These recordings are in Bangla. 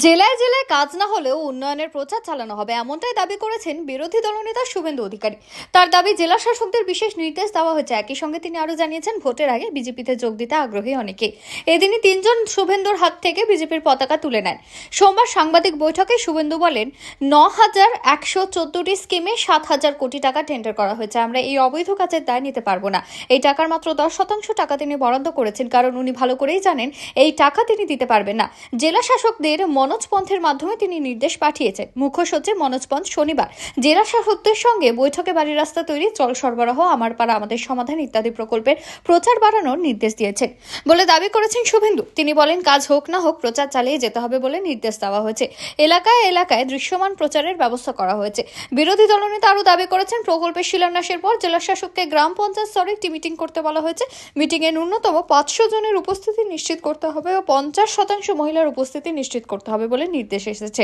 জেলায় জেলায় কাজ না হলেও উন্নয়নের প্রচার চালানো হবে, এমনটাই দাবি করেছেন বিরোধী দলনেতা শুভেন্দু অধিকারী। তার দাবি, জেলা শাসকদের বিশেষ নির্দেশ দেওয়া হয়েছে। একই সঙ্গে তিনি আরও জানিয়েছেন, ভোটের আগে বিজেপিতে যোগ দিতে আগ্রহী অনেকে। এদিনই তিনজন শুভেন্দুর হাত থেকে বিজেপির পতাকা তুলে নেন। সোমবার সাংবাদিক বৈঠকে শুভেন্দু বলেন, ৯,১১৪টি স্কিমে ৭,০০০ কোটি টাকা টেন্ডার করা হয়েছে। আমরা এই অবৈধ কাজের দায় নিতে পারবো না। এই টাকার মাত্র 10% টাকা তিনি বরাদ্দ করেছেন, কারণ উনি ভালো করেই জানেন এই টাকা তিনি দিতে পারবেন না। জেলা শাসকদের মনোজ পন্থের মাধ্যমে তিনি নির্দেশ পাঠিয়েছেন। মুখ্য সচিব মনোজ পন্থ শনিবার জেলা শাসকদের সঙ্গে বৈঠকে বাড়ি রাস্তা তৈরি, জল সরবরাহ, আমার পাড়া আমাদের সমাধান ইত্যাদি প্রকল্পের প্রচার বাড়ানোর নির্দেশ দিয়েছেন বলে দাবি করেছেন শুভেন্দু। তিনি বলেন, কাজ হোক না হোক প্রচার চালিয়ে যেতে হবে বলে নির্দেশ দেওয়া হয়েছে। এলাকায় এলাকায় দৃশ্যমান প্রচারের ব্যবস্থা করা হয়েছে। বিরোধী দলনেতা আরও দাবি করেছেন, প্রকল্পের শিলান্যাসের পর জেলা শাসককে গ্রাম পঞ্চায়েত স্তরে একটি মিটিং করতে বলা হয়েছে। মিটিংয়ে ন্যূনতম 500 জনের উপস্থিতি নিশ্চিত করতে হবে ও 50% মহিলার উপস্থিতি নিশ্চিত করতে হবে বলে নির্দেশ এসেছে।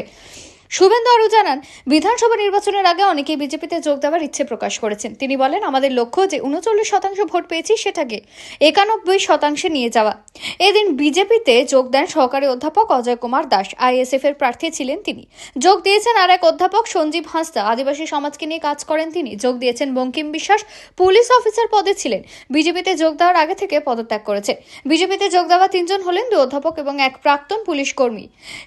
শুভেন্দু আরও জানান, বিধানসভা নির্বাচনের আগে অনেকেই বিজেপিতে যোগ দেওয়ার ইচ্ছে প্রকাশ করেছেন। তিনি বলেন, আমাদের লক্ষ্য যে 39% ভোট পেয়েছি সেটাকে 91% নিয়ে যাওয়া। এদিন বিজেপিতে যোগ দেন সহকারী অধ্যাপক অজয় কুমার দাস, আইএসএফ এর প্রার্থী ছিলেন তিনি। যোগ দিয়েছেন আর এক অধ্যাপক সঞ্জীব হাঁসদা, আদিবাসী সমাজকে নিয়ে কাজ করেন তিনি। যোগ দিয়েছেন বঙ্কিম বিশ্বাস, পুলিশ অফিসার পদে ছিলেন। বিজেপিতে যোগ দেওয়ার আগে থেকে পদত্যাগ করেছে। বিজেপিতে যোগ দেওয়া 3 জন হলেন 2 অধ্যাপক এবং 1 প্রাক্তন পুলিশ কর্মী।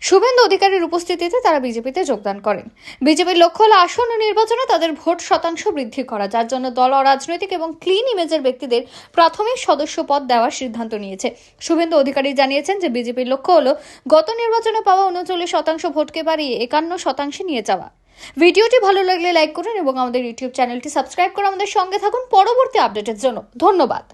শুভেন্দু অধিকারীর উপস্থিতিতে তারা বিজেপিতে যোগদান করেন। বিজেপির লক্ষ্য হল আসন্ন নির্বাচনে তাদের ভোট শতাংশ বৃদ্ধি করা, যার জন্য দল অরাজনৈতিক এবং ক্লিন ইমেজের ব্যক্তিদের প্রাথমিক সদস্য পদ দেওয়ার সিদ্ধান্ত নিয়েছে। শুভেন্দু অধিকারী জানিয়েছেন যে বিজেপির লক্ষ্য হল গত নির্বাচনে পাওয়া 39% ভোটকে বাড়িয়ে 51% নিয়ে যাওয়া। ভিডিওটি ভালো লাগলে লাইক করুন এবং আমাদের ইউটিউব চ্যানেলটি সাবস্ক্রাইব করে আমাদের সঙ্গে থাকুন পরবর্তী আপডেটের জন্য। ধন্যবাদ।